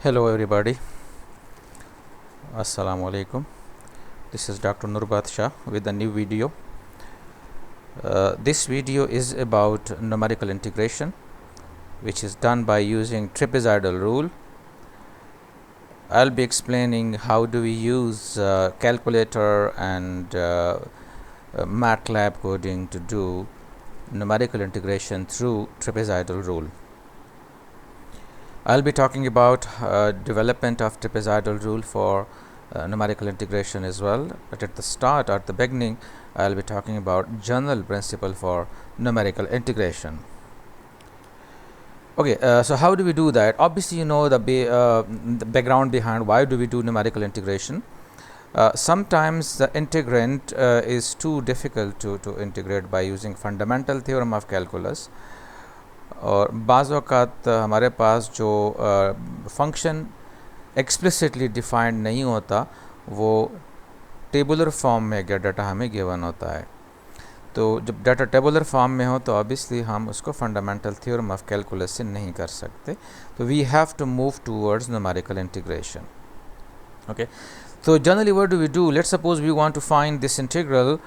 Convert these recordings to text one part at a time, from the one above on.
Hello everybody, Assalamu alaikum. This is Dr. Nurbat Shah with a new video. This video is about numerical integration, which is done by using trapezoidal rule. I'll be explaining how do we use calculator and MATLAB coding to do numerical integration through trapezoidal rule. I'll be talking about development of trapezoidal rule for numerical integration as well, but at the beginning, I'll be talking about general principle for numerical integration. Okay, so how do we do that? Obviously, you know the background behind why do we do numerical integration. Sometimes the integrand is too difficult to integrate by using fundamental theorem of calculus. और बाज़ औक़ात हमारे पास जो function explicitly defined नहीं होता वो tabular form में अगर डाटा हमें गिवन होता है, तो जब डाटा टेबुलर फॉर्म में हो तो ऑब्वियसली हम उसको फंडामेंटल थ्योरम ऑफ कैलकुलस से नहीं कर सकते, तो we have to move towards numerical integration. Okay, so generally what do we do? Let's suppose we want to find this integral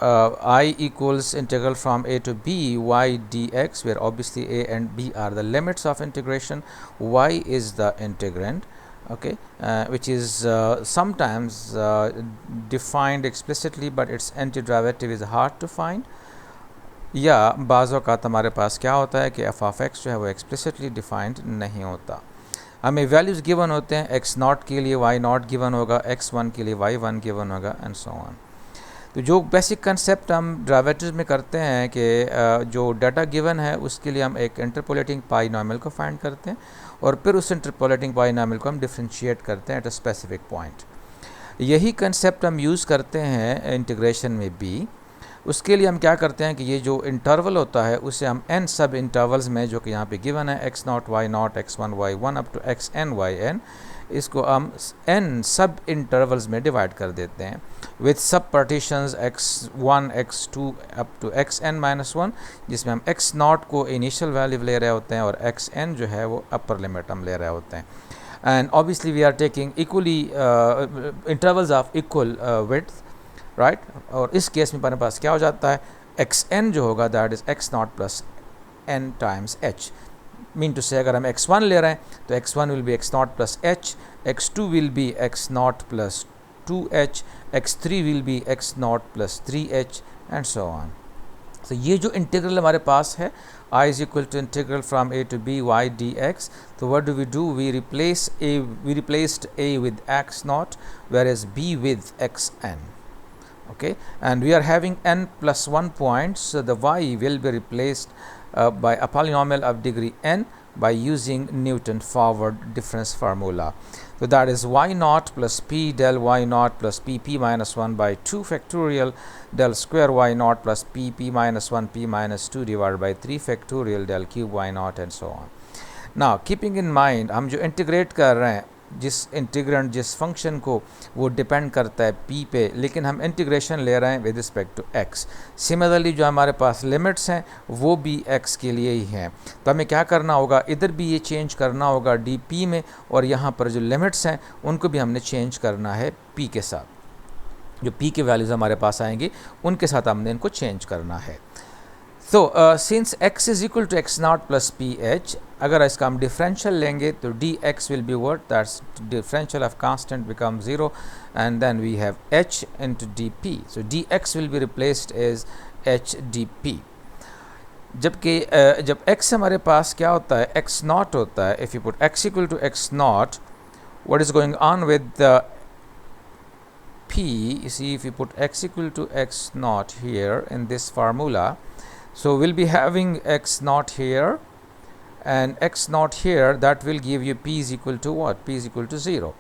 I equals integral from a to b y dx, where obviously a and b are the limits of integration, y is the integrand, okay, which is sometimes defined explicitly but its antiderivative is hard to find. या बाज़ औक़ात हमारे पास क्या होता है कि f of x जो है वो explicitly defined नहीं होता, हमें वैल्यूज़ गिवन होते हैं, x नॉट के लिए y नॉट गिवन होगा, x1 के लिए y1 गिवन होगा एंड सो ऑन. तो जो बेसिक कंसेप्ट हम डेरिवेटिव्स में करते हैं कि जो डाटा गिवन है उसके लिए हम एक इंटरपोलेटिंग पाइनोमियल को फाइंड करते हैं और फिर उस इंटरपोलेटिंग पाइनोमियल को हम डिफरेंशिएट करते हैं एट अ स्पेसिफिक पॉइंट. यही कंसेप्ट हम यूज़ करते हैं इंटीग्रेशन में भी. उसके लिए हम क्या करते हैं कि ये जो इंटरवल होता है उसे हम n सब इंटरवल्स में, जो कि यहाँ पे गिवन है x naught y naught x1 y1 up to xn yn, इसको हम n सब इंटरवल्स में डिवाइड कर देते हैं विथ सब partitions x1 x2 up to xn-1, जिसमें हम x नॉट को इनिशियल वैल्यू ले रहे होते हैं और xn जो है वो अपर लिमिट हम ले रहे होते हैं. And obviously we are taking equally intervals of equal width, right. और इस केस में हमारे पास क्या हो जाता है, xn जो होगा that is x naught plus n times h. Mean to say अगर हम x1 ले रहे हैं तो x1 will be x naught plus h, x2 will be x naught plus 2h, x3 will be x naught plus 3h and so on. तो ये जो integral हमारे पास है I is equal to integral from a to b y dx, so what do? We replaced a with x naught whereas b with xn. Okay, and we are having n plus 1 points, so the y will be replaced by a polynomial of degree n by using Newton forward difference formula. So that is y naught plus p del y naught plus pp minus 1 by 2 factorial del square y naught plus pp minus 1 p minus 2 divided by 3 factorial del cube y naught and so on. Now keeping in mind हम जो integrate कर रहे हैं, जिस integrand जिस function को वो depend करता है p पे, लेकिन हम इंटीग्रेशन ले रहे हैं with respect to x. Similarly जो हमारे पास लिमिट्स हैं वो भी x के लिए ही हैं, तो हमें क्या करना होगा, इधर भी ये चेंज करना होगा dp में, और यहाँ पर जो लिमिट्स हैं उनको भी हमने चेंज करना है p के साथ. जो p के वैल्यूज़ हमारे पास आएंगी उनके साथ हमने इनको चेंज करना है. तो since x is equal to x naught plus P H, अगर इसका हम डिफरेंशियल लेंगे तो dx will be what, that's differential of constant become 0 and then we have h into dp. So dx will be replaced as h dp. जबकि जब x हमारे पास क्या होता है, x नॉट होता है, if you put x equal to x naught, what is going on with the p, you see if you put x equal to x naught here in this formula, so we'll be having x naught here and x naught here, that will give you p is equal to what, p is equal to 0.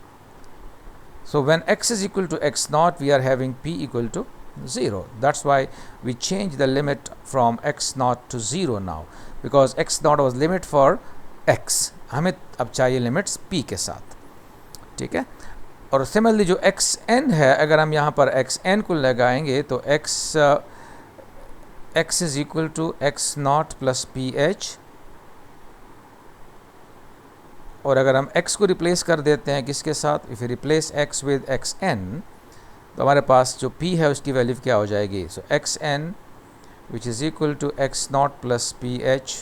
So when x is equal to x naught, we are having p equal to 0. That's why we change the limit from x naught to 0 now, because x naught was limit for x, हमें अब चाहिए limits p के साथ, ठीक है. और similarly जो xn है, अगर हम यहाँ पर xn को लगाएंगे तो x is equal to x naught plus P H और अगर हम x को रिप्लेस कर देते हैं किसके साथ, if you replace x with xn, तो हमारे पास जो p है उसकी वैल्यू क्या हो जाएगी, सो xn which is equal to x0 plus ph,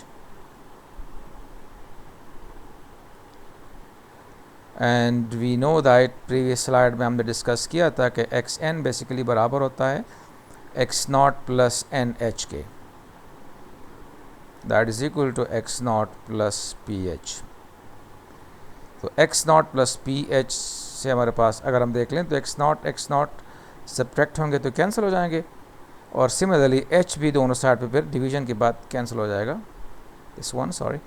and we know that previous slide में हमने डिस्कस किया था कि xn बेसिकली बराबर होता है x0 plus nh के, that is equal to x0 plus ph. तो x0 plus ph से हमारे पास अगर हम देख लें तो x0 सब्ट्रैक्ट होंगे तो कैंसिल हो जाएंगे, और सिमिलरली h भी दोनों साइड पे फिर डिवीजन के बाद कैंसिल हो जाएगा, दिस वन सॉरी.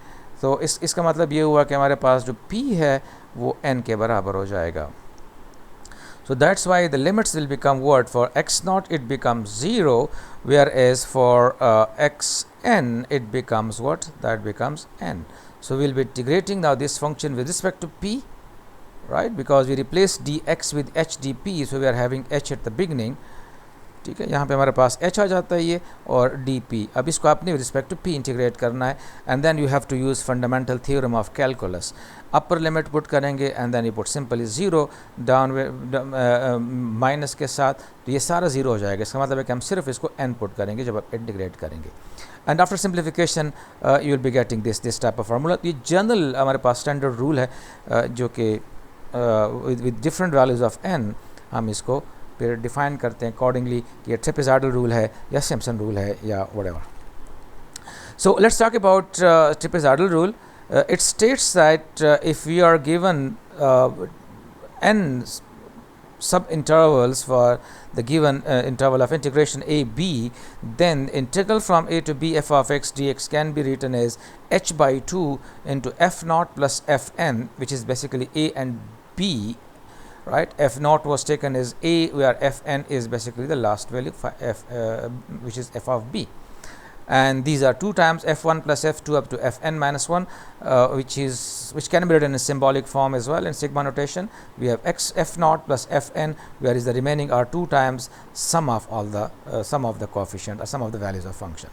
तो इसका मतलब ये हुआ कि हमारे पास जो p है वो n के बराबर हो जाएगा. So that's why the limits will become what, for x0 it becomes 0, whereas for xn it becomes what, that becomes n. So we'll be integrating now this function with respect to p, right, because we replace dx with h dp, so we are having h at the beginning. ठीक है, यहाँ पे हमारे पास h आ जाता है ये, और dp. अब इसको आपने रिस्पेक्ट टू p इंटीग्रेट करना है, and then you have to use fundamental theorem of calculus. Upper limit put करेंगे and then you put simply 0, down minus के साथ, तो ये सारा 0 हो जाएगा. इसका मतलब है कि हम सिर्फ इसको n पुट करेंगे जब आप इंटीग्रेट करेंगे, and after simplification you will be getting this type of formula. ये जनरल हमारे पास स्टैंडर्ड रूल है, जो कि with different values of n हम इसको फिर डिफाइन करते हैं अकॉर्डिंगली कि ये ट्रेपेजॉइडल रूल है या सिम्पसन रूल है या whatever. So let's talk about trapezoidal rule. It states that if we are given n sub intervals for the given interval of integration a b, then integral from a to b f of x dx can be written as h by 2 into f naught plus fn, which is basically a and b. Right, f naught was taken as a, where fn is basically the last value which is f of b, and these are 2 times f1 plus f2 up to fn minus 1, which can be written in symbolic form as well in sigma notation. We have f naught plus fn, whereas the remaining are 2 times sum of all the sum of the coefficient or sum of the values of function.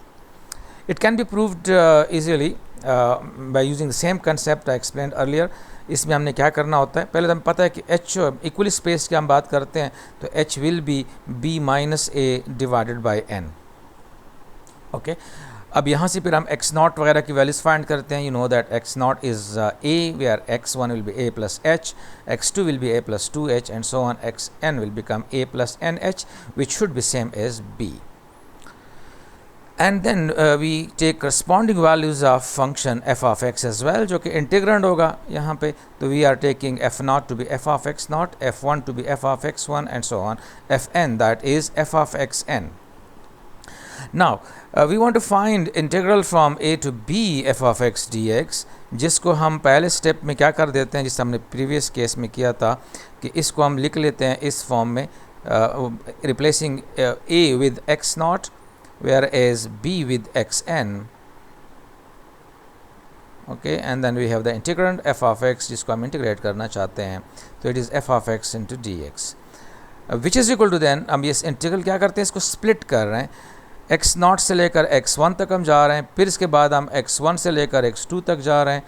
It can be proved easily by using the same concept I explained earlier. इसमें हमने क्या करना होता है, पहले तो हमें पता है कि h इक्वली स्पेस की हम बात करते हैं तो h will be b minus a divided by n. Okay, अब यहाँ से फिर हम x0 वगैरह की वैल्यूज फाइंड करते हैं. You know that x0 is a, where x1 will be a plus h, x2 will be a plus 2h, and so on. xn will become a plus nh, which should be same as b. And then we take corresponding values of function f of x as well, जो कि integrand होगा यहाँ पे. तो we are taking f naught to be f of x naught, f1 to be f of x1, and so on. fn, that is f of xn. Now we want to find integral from a to b f of x dx, जिसको हम पहले step में क्या कर देते हैं, जिससे हमने प्रीवियस केस में किया था, कि इसको हम लिख लेते हैं इस फॉर्म में, replacing a with x naught, whereas b with xn. Okay, and then we have the integrand f of x, जिसको हम इंटीग्रेट करना चाहते हैं, तो it is f of x into dx, which is equal to, then हम ये integral क्या करते हैं, इसको स्प्लिट कर रहे हैं. x0 से लेकर x1 तक हम जा रहे हैं, फिर इसके बाद हम x1 से लेकर x2 तक जा रहे हैं,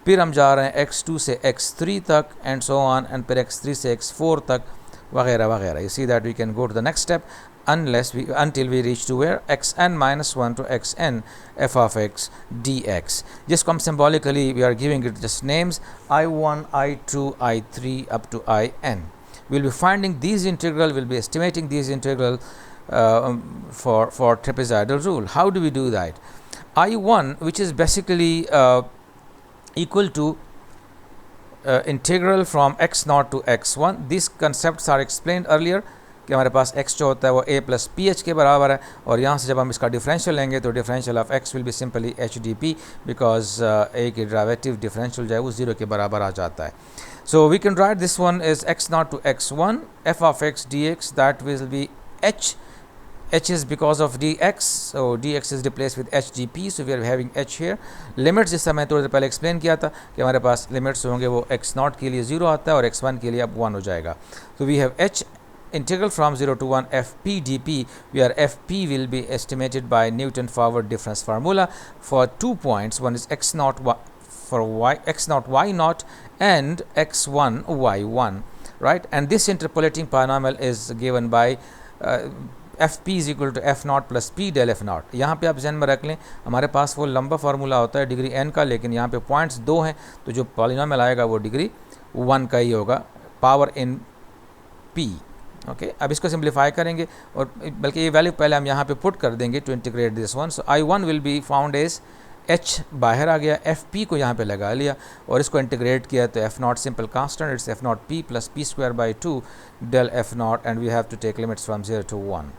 फिर हम जा रहे हैं x2 से x3 तक, एंड सो ऑन, एंड फिर x3 से x4 तक, वगैरह वगैरह. You see that we can go to the next step until we reach to where xn minus 1 to xn f of x dx, जिसको हम symbolically we are giving it just names I1, I2, I3 up to In. We'll be finding these integral, we'll be estimating these integral for trapezoidal rule. How do we do that? I1, which is basically equal to integral from x0 to x1. These concepts are explained earlier कि हमारे पास x जो होता है वो a plus P H के बराबर है, और यहाँ से जब हम इसका डिफरेंशियल लेंगे तो differential of x will be simply H D P, because a की डेरिवेटिव डिफरेंशियल जो है वो 0 के बराबर आ जाता है. So we can write this one is x0 to x1 f of x dx, that will be h is because of dx, so dx is replaced with h dp, so we are having h here. Limits जिस समय थोड़ी देर पहले explain किया था कि हमारे पास limits होंगे वो x0 के लिए 0 आता है और x1 के लिए अब 1 हो जाएगा. तो we have h integral from 0 to 1 fp dp, where fp will be estimated by Newton forward difference formula for 2 points. One is x0 for y, x naught y naught, and x1 y1, right? And this interpolating polynomial is given by F P is equal to F naught plus P del F naught. यहाँ पे आप जहन में रख लें, हमारे पास वो लंबा फार्मूला होता है डिग्री एन का, लेकिन यहाँ पे पॉइंट्स 2 हैं, तो जो पॉलिनोमियल आएगा वो डिग्री 1 का ही होगा, पावर इन पी. ओके, अब इसको सिंप्लीफाई करेंगे, और बल्कि ये वैल्यू पहले हम यहाँ पे पुट कर देंगे to integrate this one. So I one will be found as H बाहर आ गया, एफ पी को यहाँ पे लगा लिया और इसको इंटीग्रेट किया, तो F naught simple constant, it's F naught P plus P square by 2 del F naught, and we have to take limits from 0 to 1.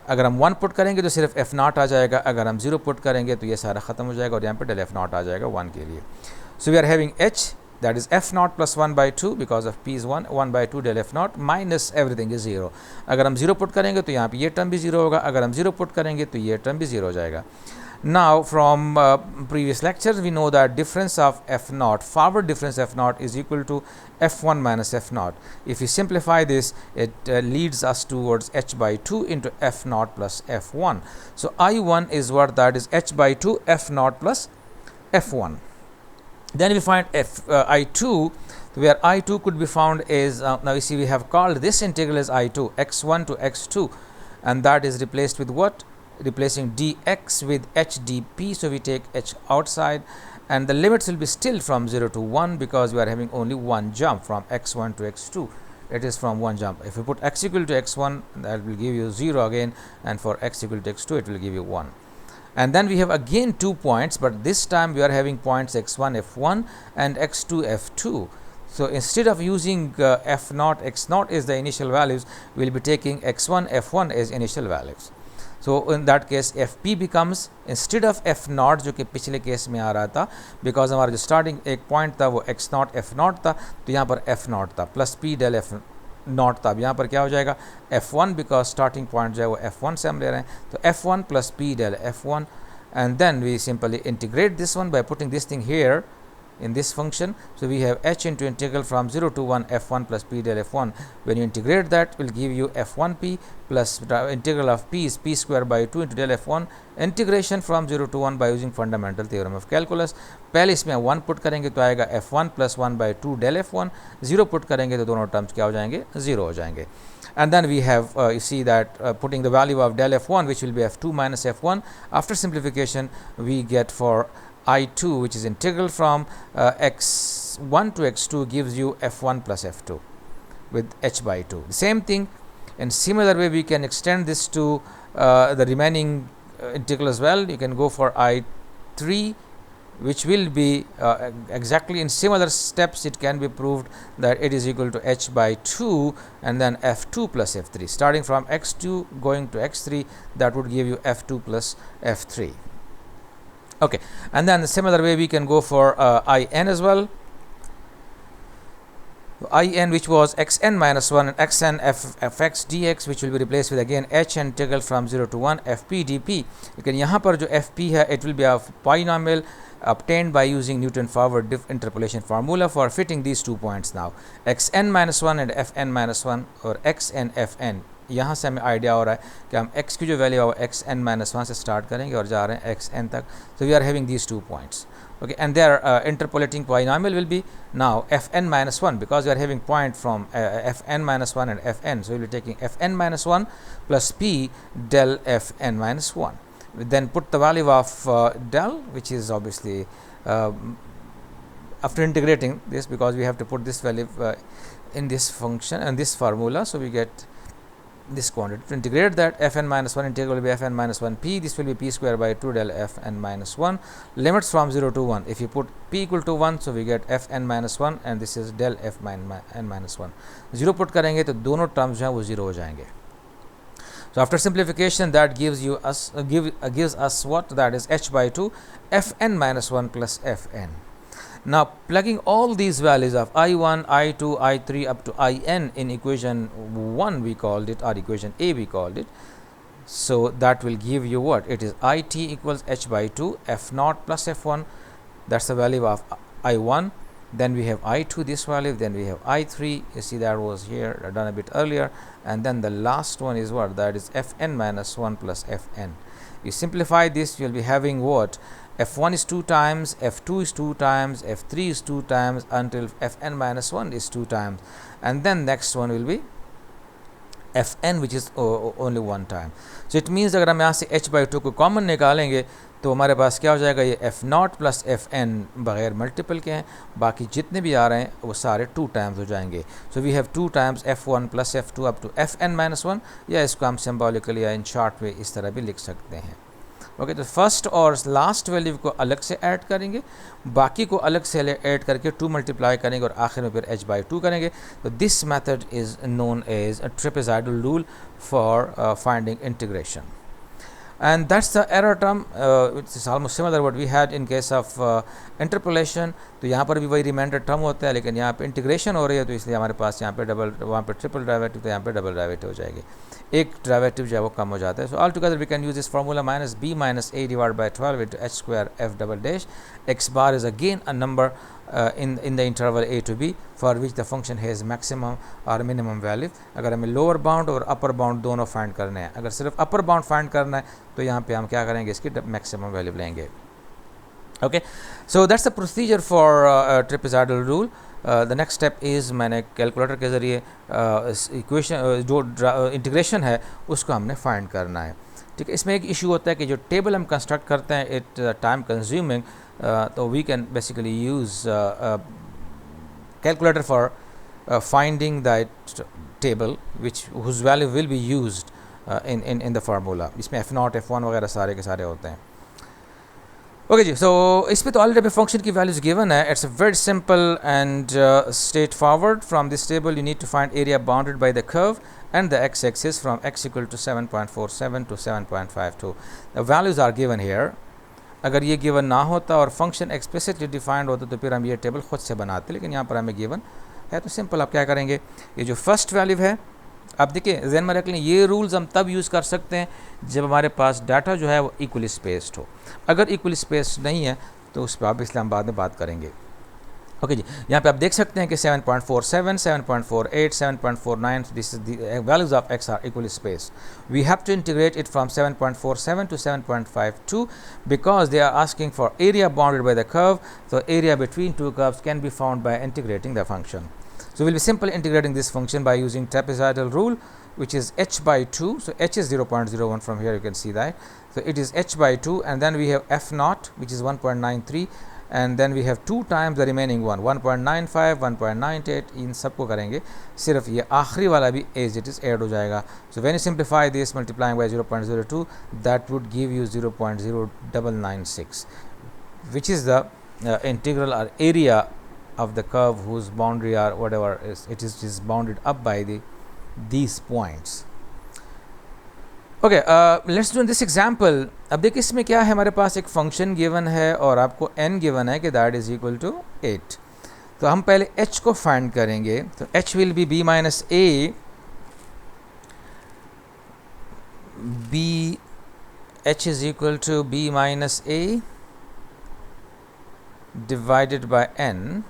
अगर हम 1 पुट करेंगे तो सिर्फ एफ नॉट आ जाएगा, अगर हम 0 पुट करेंगे तो ये सारा ख़त्म हो जाएगा और यहाँ पे डेल एफ नॉट आ जाएगा 1 के लिए. So we are having H, that is f naught plus 1 by 2 because of p is 1 by 2 del f naught minus everything is 0. अगर हम 0 पुट करेंगे तो यहाँ पे ये टर्म भी 0 होगा, अगर हम 0 पुट करेंगे तो ये टर्म भी 0 हो जाएगा. Now from previous lectures we know that difference of f naught, forward difference f naught is equal to f1 minus f naught. If we simplify this, it leads us towards h by 2 into f naught plus f1. So I1 is what, that is h by 2 f naught plus f1. Then we find I2, where I2 could be found is, now you see we have called this integral as I2, x1 to x2, and that is replaced with what? Replacing dx with h dp, so we take h outside, and the limits will be still from 0 to 1 because we are having only one jump from x1 to x2. It is from one jump. If you put x equal to x1, that will give you 0 again, and for x equal to x2 it will give you 1. And then we have again 2 points, but this time we are having points x1 f1 and x2 f2. So instead of using f naught, x naught is the initial values, we will be taking x1 f1 as initial values. So in that case fp becomes, instead of f naught जो कि पिछले case में आ रहा था, because हमारा जो starting एक point था वो x naught f naught था, तो यहाँ पर f naught था plus p del f naught था. अब यहाँ पर क्या हो जाएगा f1, बिकॉज स्टार्टिंग पॉइंट जो है वो f1 से हम ले रहे हैं, तो f1 plus p del f1, and then we simply integrate this one by putting this thing here in this function. So we have h into integral from 0 to 1 f1 plus p del f1. When you integrate that, will give you f1p plus integral of p is p square by 2 into del f1, integration from 0 to 1 by using fundamental theorem of calculus. पहले इसमें 1 put करेंगे तो आएगा f1 plus 1 by 2 del f1, 0 put करेंगे तो दोनों terms क्या हो जाएंगे, 0 हो जाएंगे. And then we have you see that putting the value of del f1, which will be f2 minus f1, after simplification we get for I2, which is integral from x1 to x2, gives you f1 plus f2 with h by 2. The same thing in similar way we can extend this to the remaining integral as well. You can go for I3, which will be exactly in similar steps. It can be proved that it is equal to h by 2 and then f2 plus f3. Starting from x2 going to x3, that would give you f2 plus f3. Okay, and then the similar way we can go for in as well. In, which was xn minus 1 and xn fx dx, which will be replaced with again h integral from 0 to 1 fp dp. लेकिन यहाँ पर जो fp है, it will be a polynomial obtained by using Newton forward interpolation formula for fitting these 2 points. Now xn minus 1 and fn minus 1 और xn fn, यहाँ से हमें idea हो रहा है कि हम x की जो वैल्यू है एक्स एन माइनस 1 से स्टार्ट करेंगे और जा रहे हैं एक्स एन तक. So we are having these 2 points. Okay, and their interpolating polynomial will be now fn minus 1, because we are having point from fn minus 1 and fn. So we will be taking fn minus 1 plus p del fn minus 1. We then put the value of del, which is obviously after integrating this, because we have to put this value in this function and this formula. So we get this quantity. To integrate that, fn minus 1 integral will be fn minus 1 p, this will be p square by 2 del fn minus 1, limits from 0 to 1. If you put p equal to 1, so we get fn minus 1 and this is del fn minus 1. 0 put करेंगे तो दोनों terms जो हैं वो 0 हो जाएंगे. So after simplification, that gives you gives us what, that is h by 2 fn minus 1 plus fn. Now plugging all these values of I1, I2, I3 up to In equation 1 we called it, or equation A we called it. So that will give you what, it is It equals h by 2 f naught plus f1, that's the value of I1. Then we have I2, this value, then we have I3, you see that was here done a bit earlier, and then the last one is what, that is fn minus 1 plus fn. You simplify this, you will be having what, f1 is 2 times, f2 is 2 times, f3 is 2 times until fn minus 1 is 2 times, and then next one will be fn which is only 1 time. So it means अगर हम यहाँ से h by 2 को common निकालेंगे तो हमारे पास क्या हो जाएगा, ये f naught plus F N बगैर मल्टीपल के हैं, बाकी जितने भी आ रहे हैं वो सारे 2 टाइम्स हो जाएंगे. So we have 2 times f1 plus f2 up to fn minus 1, या इसको हम सिम्बॉलिकली या इन शॉर्ट में इस तरह भी लिख सकते हैं. ओके, तो फर्स्ट और लास्ट वैल्यू को अलग से ऐड करेंगे, बाकी को अलग से ऐड करके 2 मल्टीप्लाई करेंगे और आखिर में फिर h by 2 करेंगे. तो this method is known as trapezoidal rule for finding integration. And that's the error term. It's almost similar what we had in case of interpolation. तो यहाँ पर भी वही रिमाइंडर टर्म होता है, लेकिन यहाँ पे इंटीग्रेशन हो रही है तो इसलिए हमारे पास यहाँ पे डबल, वहाँ पे ट्रिपल डेरिवेटिव, तो यहाँ पे डबल डेरिवेटिव हो जाएगी, एक डेरिवेटिव जो है वो कम हो जाता है. So all together we can use this formula minus b minus a divide by 12 into h square f double dash. x bar is again a number in the interval a to b for which the function has maximum or minimum value. अगर हमें lower bound और upper bound दोनों find करने हैं, अगर सिर्फ upper bound find करना है तो यहाँ पे हम क्या करेंगे, इसकी मैक्सिमम वैल्यू लेंगे. Okay, so that's the procedure for trapezoidal rule. The next step is मैंने कैलकुलेटर के ज़रिए इक्वेशन जो इंटीग्रेशन है उसको हमने फाइंड करना है. ठीक है, इसमें एक इशू होता है कि जो टेबल हम कंस्ट्रक्ट करते हैं इट टाइम कंज्यूमिंग, तो we can basically use calculator for finding that table which whose value will be used in the formula. इसमें f0 f1 वगैरह सारे के सारे होते हैं. ओके जी, सो इसमें तो ऑलरेडी फंक्शन की वैल्यूज गिवन है. It's very simple and straightforward. From this table you need to find area bounded by the curve and the x-axis from x equal to 7.47 to 7.52. The values are given here. अगर ये given ना होता और function explicitly defined होता तो फिर हम ये टेबल खुद से बनाते, लेकिन यहाँ पर हमें गिवन है तो सिंपल आप क्या करेंगे, ये जो फर्स्ट वैल्यू है आप देखिए ज़हन में रख लें, ये रूल्स हम तब यूज़ कर सकते हैं जब हमारे पास डाटा जो है वो इक्वली स्पेस्ड हो. अगर इक्वली स्पेस्ड नहीं है तो उस पर आप इसलिए हम बाद में बात करेंगे. ओके जी, यहाँ पे आप देख सकते हैं कि 7.47, 7.48, 7.49, this is the values of x are equally space. We have to integrate it from 7.47 to 7.52 because they are asking for area bounded by the curve. so area between two curves can be found by integrating the function. So we'll be simply integrating this function by using trapezoidal rule, which is h by 2. So h is 0.01 from here, you can see that. So it is h by 2, and then we have f naught, which is 1.93, and then we have 2 times the remaining one, 1.95, 1.98. इन सबको करेंगे, सिर्फ ये आखिरी वाला भी as it is add हो जाएगा. So when you simplify this multiplying by 0.02, that would give you 0.0996, which is the integral or area of the curve whose boundary or whatever is it is bounded up by these points. Okay, let's do this example. अब देखिए इसमें क्या है, हमारे पास एक function given है और आपको n गिवन है कि दैट इज इक्वल टू 8. तो हम पहले h को फाइंड करेंगे. तो h will be b minus a, h is equal to b minus a divided by n.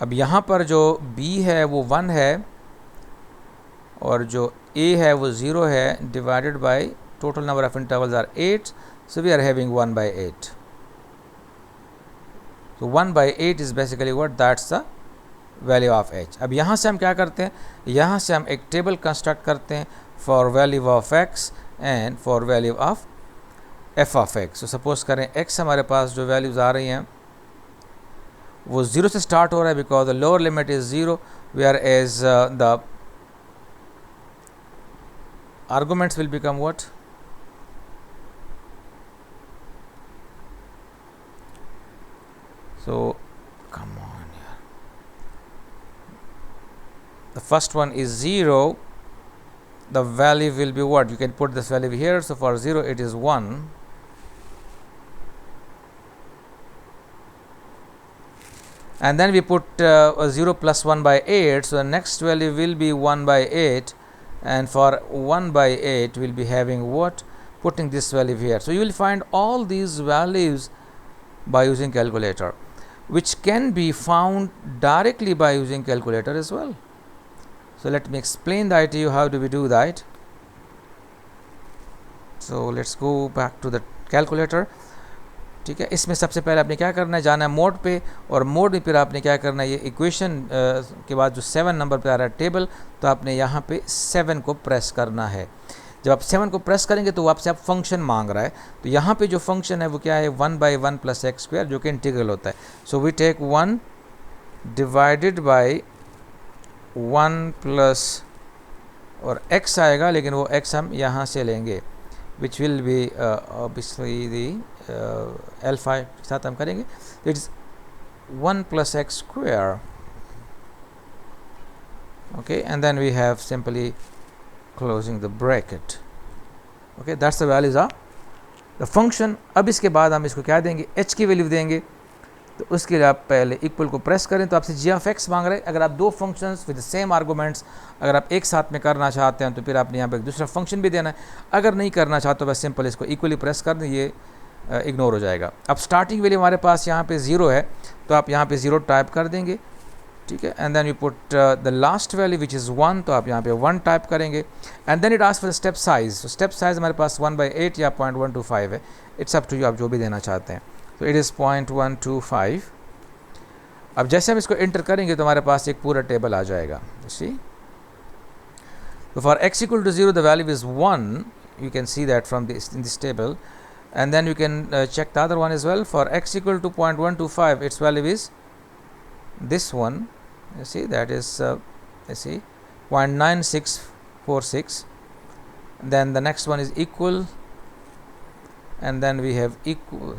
अब यहाँ पर जो b है वो 1 है और जो a है वो 0 है, divided by total number of intervals are 8, so we are having 1 by 8. So 1 by 8 is basically what, that's the value of h. अब यहाँ से हम क्या करते हैं, यहाँ से हम एक टेबल कंस्ट्रक्ट करते हैं for value of x and for value of f of x. So suppose करें x हमारे पास जो वैल्यूज़ आ रही हैं वो 0 से स्टार्ट हो रहा है because the lower limit is 0, whereas the arguments will become what, so come on here, the first one is 0, the value will be what, you can put this value here. So for 0 it is 1, and then we put 0 plus 1 by 8, so the next value will be 1 by 8, and for 1 by 8 we'll be having what, putting this value here. So you will find all these values by using calculator, which can be found directly by using calculator as well. So let me explain that to you. How do we do that? So let's go back to the calculator. ठीक है, इसमें सबसे पहले आपने क्या करना है, जाना है मोड पे, और मोड में फिर आपने क्या करना है, ये इक्वेशन के बाद जो 7 नंबर पे आ रहा है टेबल, तो आपने यहाँ पे 7 को प्रेस करना है। जब आप 7 को प्रेस करेंगे तो वो आपसे आप फंक्शन मांग रहा है, तो यहाँ पे जो फंक्शन है वो क्या है, 1/1 + x², जो कि इंटीग्रल होता है। So we take 1 divided by 1 plus, और x आएगा, लेकिन वो x हम यहाँ से लेंगे, which will be obviously the alpha के साथ हम करेंगे। It is 1 + x², okay, and then we have simply closing the bracket, okay, that's the values of the function। अब इसके बाद हम इसको क्या देंगे, h की वैल्यू देंगे, तो उसके लिए आप पहले इक्वल को प्रेस करें, तो आपसे g(x) मांग रहे हैं। अगर आप दो फंक्शंस विद सेम आर्गूमेंट्स अगर आप एक साथ में करना चाहते हैं तो फिर आपने यहाँ पे एक दूसरा फंक्शन भी देना है। अगर नहीं करना चाहते तो बस सिंपल इसको इक्वली प्रेस कर दें, ये इग्नोर हो जाएगा। अब स्टार्टिंग वैल्यू हमारे पास यहाँ पे 0 है, तो आप यहाँ पे 0 टाइप कर देंगे, ठीक है, and then you put the last value which is 1, तो आप यहाँ पे 1 टाइप करेंगे, and then it asks for step size. तो स्टेप साइज हमारे पास 1/8 या 0.125 है, इट्स अप टू यू, आप जो भी देना चाहते हैं। तो इट इज़ 0.125। अब जैसे हम इसको एंटर करेंगे तो हमारे पास एक पूरा टेबल आ जाएगा। सी, so for x equal to 0 the value is 1, you can see that from this in this table, and then you can check the other one as well. For x equal to 0.125 its value is this one, you see, that is you see 0.9646, then the next one is equal, and then we have equal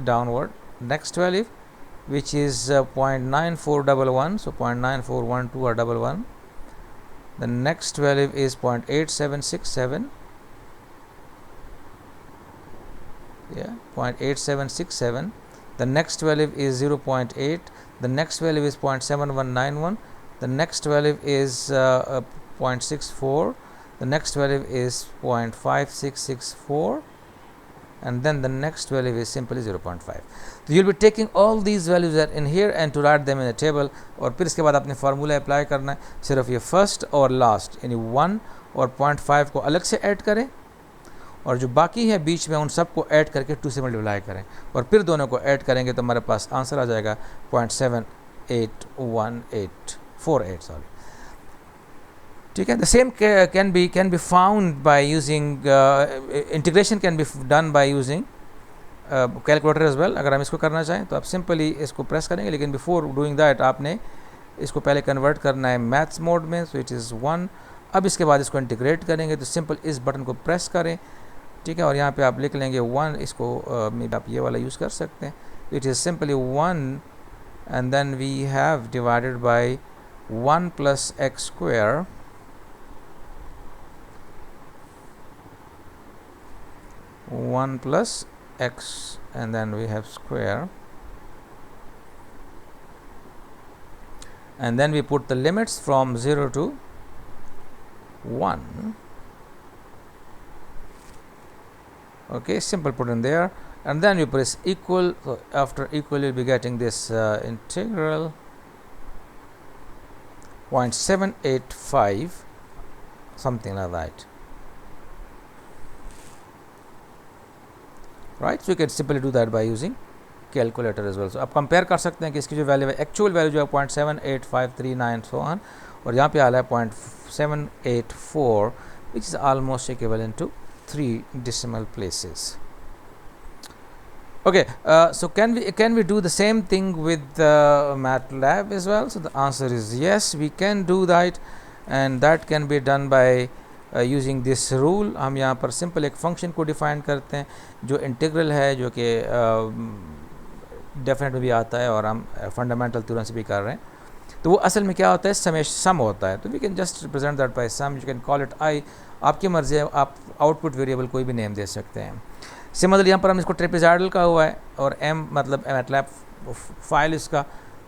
downward next value which is 0.9411, so 0.9412 or 11. The next value is 0.8767, yeah, 0.8767. The next value is 0.8. The next value is 0.7191. The next value is 0.64. The next value is 0.5664, and then the next value is simply 0.5. So you'll be taking all these values that in here and to write them in a table, और फिर इसके बाद आपने formula apply करना है। सिर्फ ये first और लास्ट यानी 1 और 0.5 को अलग से ऐड करें, और जो बाकी है बीच में उन सबको ऐड करके 2 से मल्टीप्लाई करें, और फिर दोनों को ऐड करेंगे तो हमारे पास आंसर आ जाएगा 0.781848, सॉरी, ठीक है। The same can be found by using integration, can be done by using calculator as well. अगर हम इसको करना चाहें तो आप सिंपली इसको प्रेस करेंगे, लेकिन बिफोर डूइंग दैट आपने इसको पहले कन्वर्ट करना है मैथ्स मोड में, सो इट इज़ 1। अब इसके बाद इसको इंटीग्रेट करेंगे तो सिंपल इस बटन को प्रेस करें, ठीक है, और यहाँ पे आप लिख लेंगे 1, इसको मे आप ये वाला यूज़ कर सकते हैं। It is simply 1 and then we have divided by 1 + x², 1 + x, and then we have square, and then we put the limits from 0 to 1, okay, simple, put in there, and then you press equal. So after equal you'll be getting this integral 0.785, something like that, right? So you can simply do that by using calculator as well. So आप compare कर सकते हैं कि इसकी जो value है, actual value जो है 0.78539 so on, और यहाँ पे आ रहा है 0.784, which is almost equivalent to 3 decimal places. Okay, so can we do the same thing with MATLAB as well? So the answer is yes, we can do that, and that can be done by using this rule. हम यहाँ पर simple एक function को define करते हैं जो integral है, जो कि डेफिनेट में भी आता है और हम फंडामेंटल थ्योरम से भी कर रहे हैं। तो वो असल में क्या होता है, सम होता है, तो we can just represent that by sum, you can call it I, आपकी मर्जी है, आप आउटपुट वेरिएबल कोई भी नेम दे सकते हैं। सिमिलरली यहाँ पर हम इसको ट्रेपेजॉइडल का हुआ है और एम मतलब मैटलैब फाइल इसका,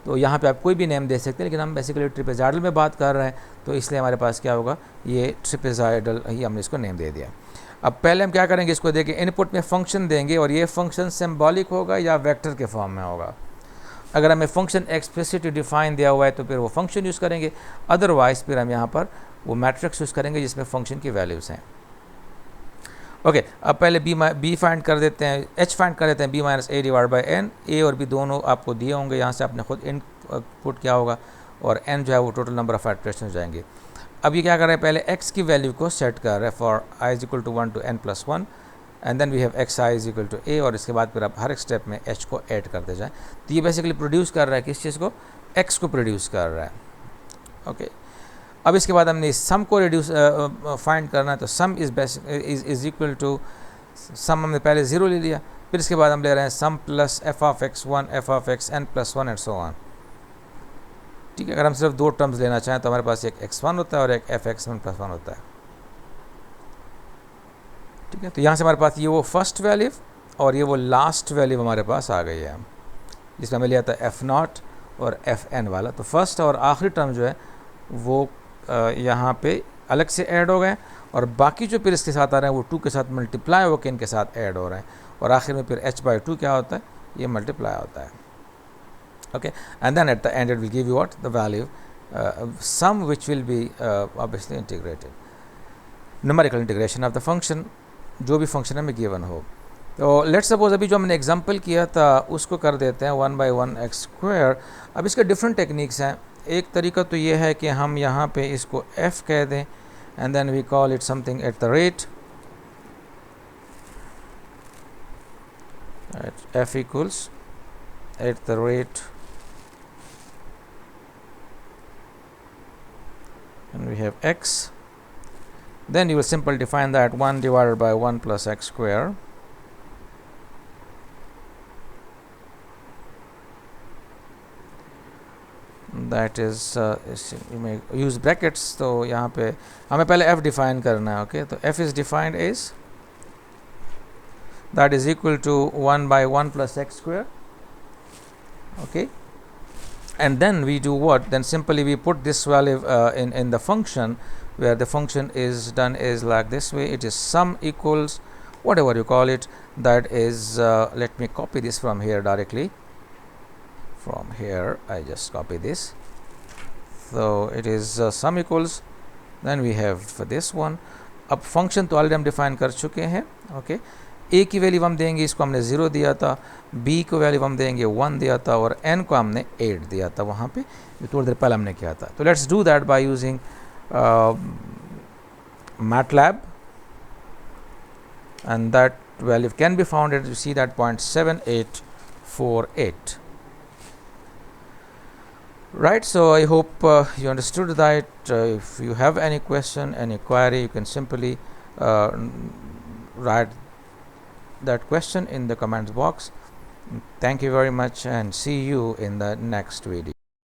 तो यहाँ पे आप कोई भी नेम दे सकते हैं, लेकिन हम बेसिकली ट्रेपेजॉइडल में बात कर रहे हैं, तो इसलिए हमारे पास क्या होगा, ये ट्रेपेजॉइडल ही हमने इसको नेम दे दिया। अब पहले हम क्या करेंगे, इसको देखें, इनपुट में फंक्शन देंगे और ये फंक्शन सिंबॉलिक होगा या वेक्टर के फॉर्म में होगा। अगर हमें फंक्शन एक्सप्लिसिटली डिफाइन दिया हुआ है तो फिर वो फंक्शन यूज़ करेंगे, अदरवाइज फिर हम यहाँ पर वो मैट्रिक्स यूज़ करेंगे जिसमें फंक्शन की वैल्यूज़ हैं। ओके अब पहले बी फाइंड कर देते हैं, एच फाइंड कर देते हैं, B minus A divide by N. A और बी दोनों आपको दिए होंगे, यहाँ से आपने खुद इनपुट किया होगा, और एन जो है वो टोटल नंबर ऑफ इटरेशन हो जाएंगे। अब ये क्या कर रहे हैं, पहले एक्स की वैल्यू को सेट कर रहे हैं for I is equal to 1 to n + 1, and then we have X I is equal to A, और इसके बाद फिर आप हर एक स्टेप में एच को ऐड करते जाएँ। तो ये बेसिकली प्रोड्यूस कर रहा है किस चीज़ को, एक्स को प्रोड्यूस कर रहा है। ओके अब इसके बाद हमने सम को रिड्यूस फाइंड करना है, तो सम इज इक्वल टू, सम हमने पहले 0 ले लिया, फिर इसके बाद हम ले रहे हैं sum plus F of X 1 F of X n + 1 and so on. ठीक है, अगर हम सिर्फ दो टर्म्स लेना चाहें तो हमारे पास एक x1 होता है और एक fx1 + 1 होता है। ठीक है, तो यहाँ से हमारे पास ये वो फर्स्ट वैल्यू और ये वो लास्ट वैल्यू हमारे पास आ गई है, जिसमें हमें लिया था f0 और fn वाला। तो फर्स्ट और आखिरी टर्म जो है वो यहाँ पे अलग से ऐड हो गए, और बाकी जो फिर इसके साथ आ रहे हैं वो 2 के साथ मल्टीप्लाई होकर इनके साथ ऐड हो रहे हैं, और आखिर में फिर h/2 क्या होता है, ये मल्टीप्लाई होता है। Okay, and then at the end it will give you what, the value sum, which will be obviously integrated, numerical integration of the function, जो भी फंक्शन हमें गिवन हो। तो लेट्स सपोज अभी जो हमने एग्जांपल किया था उसको कर देते हैं 1/1x²। अब इसके डिफरेंट टेक्निक्स हैं। एक तरीका तो ये है कि हम यहाँ पे इसको f कह दें, and then we call it something at the rate f equals at the rate, and we have x, then you will simply define that 1 divided by 1 plus x², that is you may use brackets। तो यहाँ पे हमें पहले f define करना है। Okay तो f is defined as that is equal to 1/1 plus x²। okay, and then we do what, then simply we put this value in the function, where the function is done is like this way, it is sum equals whatever you call it, that is let me copy this from here directly, from here I just copy this, so it is sum equals, then we have this one। अब function तो already हम define कर चुके हैं। Okay a की value हम देंगे, इसको हमने 0 दिया था, b को वैल्यू हम देंगे 1 दिया था, और n को हमने 8 दिया था वहाँ पे, थोड़ी देर पहले हमने किया था। तो let's do that by using MATLAB, and that value can be found at, you see that 0.7848, right? So I hope you understood that. If you have any question, any query, you can simply write that question in the comments box. Thank you very much, and see you in the next video.